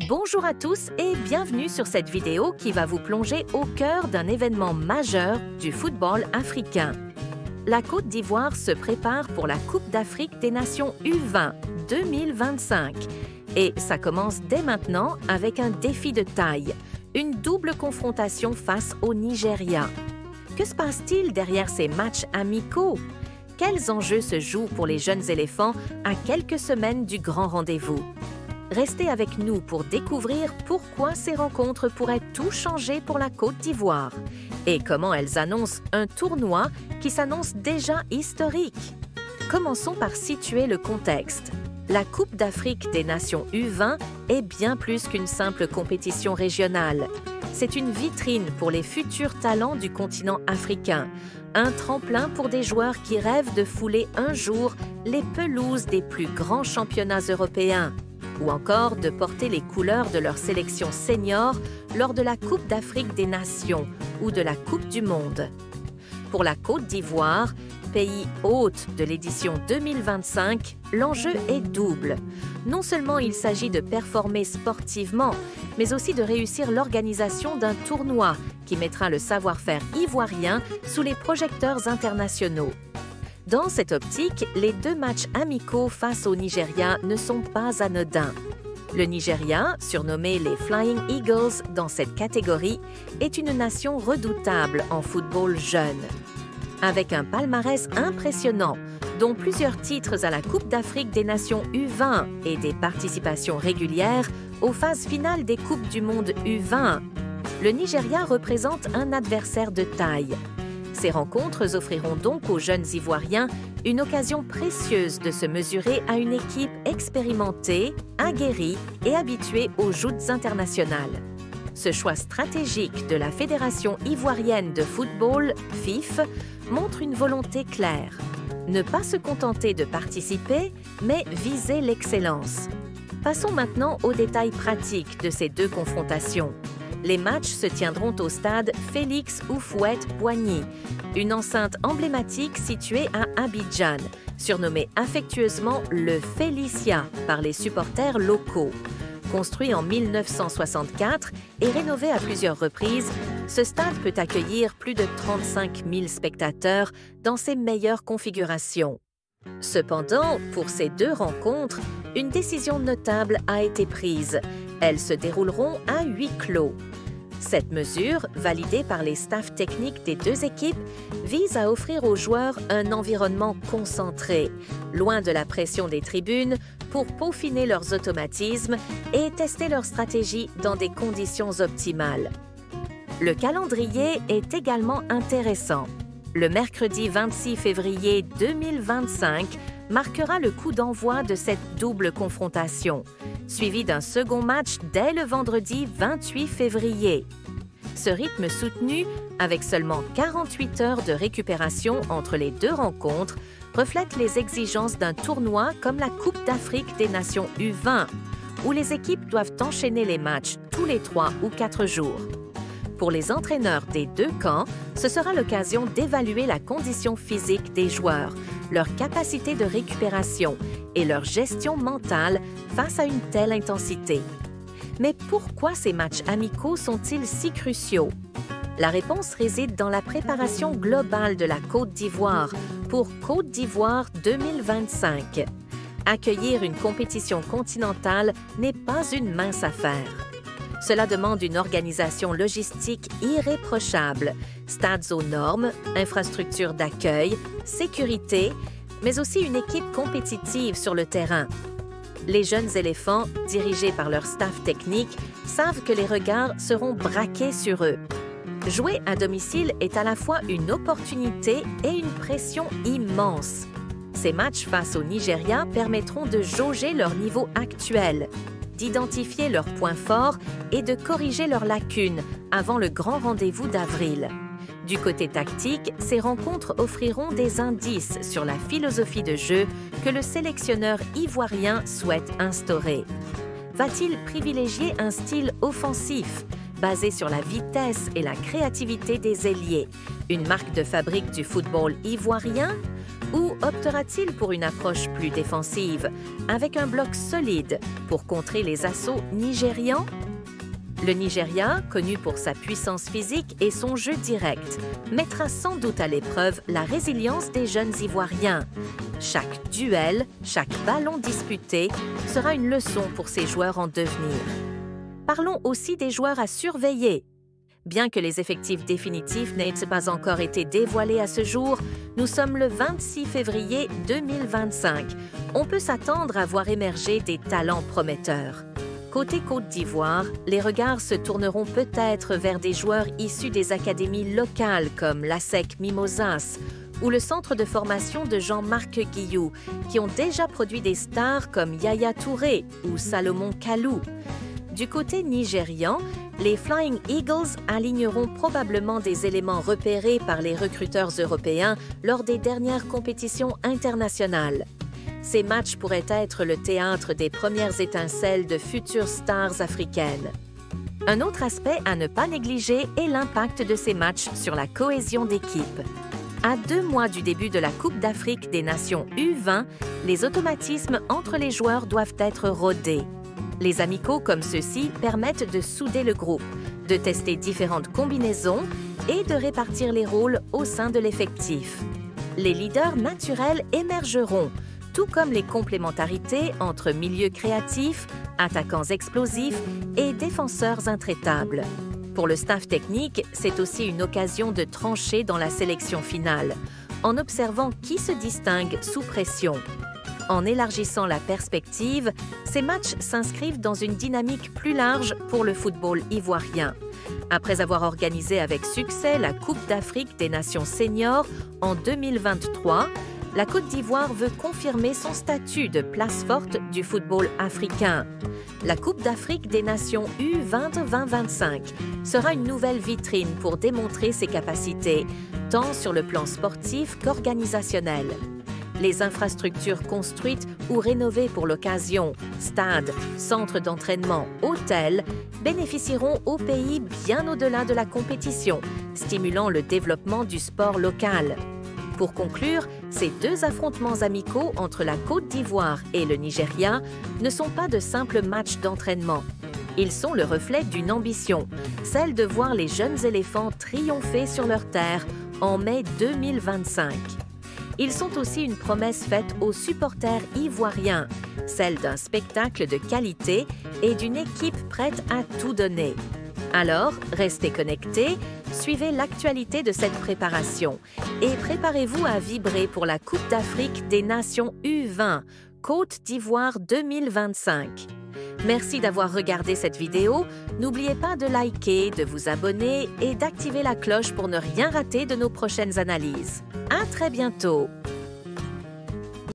Bonjour à tous et bienvenue sur cette vidéo qui va vous plonger au cœur d'un événement majeur du football africain. La Côte d'Ivoire se prépare pour la Coupe d'Afrique des Nations U20 2025. Et ça commence dès maintenant avec un défi de taille, une double confrontation face au Nigeria. Que se passe-t-il derrière ces matchs amicaux? Quels enjeux se jouent pour les jeunes éléphants à quelques semaines du grand rendez-vous? Restez avec nous pour découvrir pourquoi ces rencontres pourraient tout changer pour la Côte d'Ivoire et comment elles annoncent un tournoi qui s'annonce déjà historique. Commençons par situer le contexte. La Coupe d'Afrique des Nations U20 est bien plus qu'une simple compétition régionale. C'est une vitrine pour les futurs talents du continent africain, un tremplin pour des joueurs qui rêvent de fouler un jour les pelouses des plus grands championnats européens, ou encore de porter les couleurs de leur sélection senior lors de la Coupe d'Afrique des Nations ou de la Coupe du Monde. Pour la Côte d'Ivoire, pays hôte de l'édition 2025, l'enjeu est double. Non seulement il s'agit de performer sportivement, mais aussi de réussir l'organisation d'un tournoi qui mettra le savoir-faire ivoirien sous les projecteurs internationaux. Dans cette optique, les deux matchs amicaux face au Nigeria ne sont pas anodins. Le Nigeria, surnommé les Flying Eagles dans cette catégorie, est une nation redoutable en football jeune. Avec un palmarès impressionnant, dont plusieurs titres à la Coupe d'Afrique des Nations U20 et des participations régulières aux phases finales des Coupes du Monde U20, le Nigeria représente un adversaire de taille. Ces rencontres offriront donc aux jeunes Ivoiriens une occasion précieuse de se mesurer à une équipe expérimentée, aguerrie et habituée aux joutes internationales. Ce choix stratégique de la Fédération ivoirienne de football, FIF, montre une volonté claire. Ne pas se contenter de participer, mais viser l'excellence. Passons maintenant aux détails pratiques de ces deux confrontations. Les matchs se tiendront au stade Félix Houphouët-Boigny, une enceinte emblématique située à Abidjan, surnommée affectueusement le Félicia par les supporters locaux. Construit en 1964 et rénové à plusieurs reprises, ce stade peut accueillir plus de 35 000 spectateurs dans ses meilleures configurations. Cependant, pour ces deux rencontres, une décision notable a été prise. Elles se dérouleront à huis clos. Cette mesure, validée par les staffs techniques des deux équipes, vise à offrir aux joueurs un environnement concentré, loin de la pression des tribunes, pour peaufiner leurs automatismes et tester leur stratégie dans des conditions optimales. Le calendrier est également intéressant. Le mercredi 26 février 2025 marquera le coup d'envoi de cette double confrontation, suivi d'un second match dès le vendredi 28 février. Ce rythme soutenu, avec seulement 48 heures de récupération entre les deux rencontres, reflète les exigences d'un tournoi comme la Coupe d'Afrique des Nations U20, où les équipes doivent enchaîner les matchs tous les 3 ou 4 jours. Pour les entraîneurs des deux camps, ce sera l'occasion d'évaluer la condition physique des joueurs, leur capacité de récupération et leur gestion mentale face à une telle intensité. Mais pourquoi ces matchs amicaux sont-ils si cruciaux? La réponse réside dans la préparation globale de la Côte d'Ivoire pour Côte d'Ivoire 2025. Accueillir une compétition continentale n'est pas une mince affaire. Cela demande une organisation logistique irréprochable, stades aux normes, infrastructures d'accueil, sécurité, mais aussi une équipe compétitive sur le terrain. Les jeunes éléphants, dirigés par leur staff technique, savent que les regards seront braqués sur eux. Jouer à domicile est à la fois une opportunité et une pression immense. Ces matchs face au Nigeria permettront de jauger leur niveau actuel, d'identifier leurs points forts et de corriger leurs lacunes avant le grand rendez-vous d'avril. Du côté tactique, ces rencontres offriront des indices sur la philosophie de jeu que le sélectionneur ivoirien souhaite instaurer. Va-t-il privilégier un style offensif, basé sur la vitesse et la créativité des ailiers, une marque de fabrique du football ivoirien? Ou optera-t-il pour une approche plus défensive, avec un bloc solide pour contrer les assauts nigérians? Le Nigeria, connu pour sa puissance physique et son jeu direct, mettra sans doute à l'épreuve la résilience des jeunes Ivoiriens. Chaque duel, chaque ballon disputé sera une leçon pour ces joueurs en devenir. Parlons aussi des joueurs à surveiller. Bien que les effectifs définitifs n'aient pas encore été dévoilés à ce jour, nous sommes le 26 février 2025. On peut s'attendre à voir émerger des talents prometteurs. Côté Côte d'Ivoire, les regards se tourneront peut-être vers des joueurs issus des académies locales comme l'ASEC Mimosas ou le centre de formation de Jean-Marc Guillou, qui ont déjà produit des stars comme Yaya Touré ou Salomon Kalou. Du côté nigérian, les Flying Eagles aligneront probablement des éléments repérés par les recruteurs européens lors des dernières compétitions internationales. Ces matchs pourraient être le théâtre des premières étincelles de futures stars africaines. Un autre aspect à ne pas négliger est l'impact de ces matchs sur la cohésion d'équipe. À 2 mois du début de la Coupe d'Afrique des Nations U20, les automatismes entre les joueurs doivent être rodés. Les amicaux comme ceux-ci permettent de souder le groupe, de tester différentes combinaisons et de répartir les rôles au sein de l'effectif. Les leaders naturels émergeront, tout comme les complémentarités entre milieux créatifs, attaquants explosifs et défenseurs intraitables. Pour le staff technique, c'est aussi une occasion de trancher dans la sélection finale, en observant qui se distingue sous pression. En élargissant la perspective, ces matchs s'inscrivent dans une dynamique plus large pour le football ivoirien. Après avoir organisé avec succès la Coupe d'Afrique des Nations seniors en 2023, la Côte d'Ivoire veut confirmer son statut de place forte du football africain. La Coupe d'Afrique des Nations U20-2025 sera une nouvelle vitrine pour démontrer ses capacités, tant sur le plan sportif qu'organisationnel. Les infrastructures construites ou rénovées pour l'occasion, stades, centres d'entraînement, hôtels, bénéficieront au pays bien au-delà de la compétition, stimulant le développement du sport local. Pour conclure, ces 2 affrontements amicaux entre la Côte d'Ivoire et le Nigeria ne sont pas de simples matchs d'entraînement. Ils sont le reflet d'une ambition, celle de voir les jeunes éléphants triompher sur leur terre en mai 2025. Ils sont aussi une promesse faite aux supporters ivoiriens, celle d'un spectacle de qualité et d'une équipe prête à tout donner. Alors, restez connectés, suivez l'actualité de cette préparation et préparez-vous à vibrer pour la Coupe d'Afrique des Nations U20, Côte d'Ivoire 2025. Merci d'avoir regardé cette vidéo. N'oubliez pas de liker, de vous abonner et d'activer la cloche pour ne rien rater de nos prochaines analyses. À très bientôt!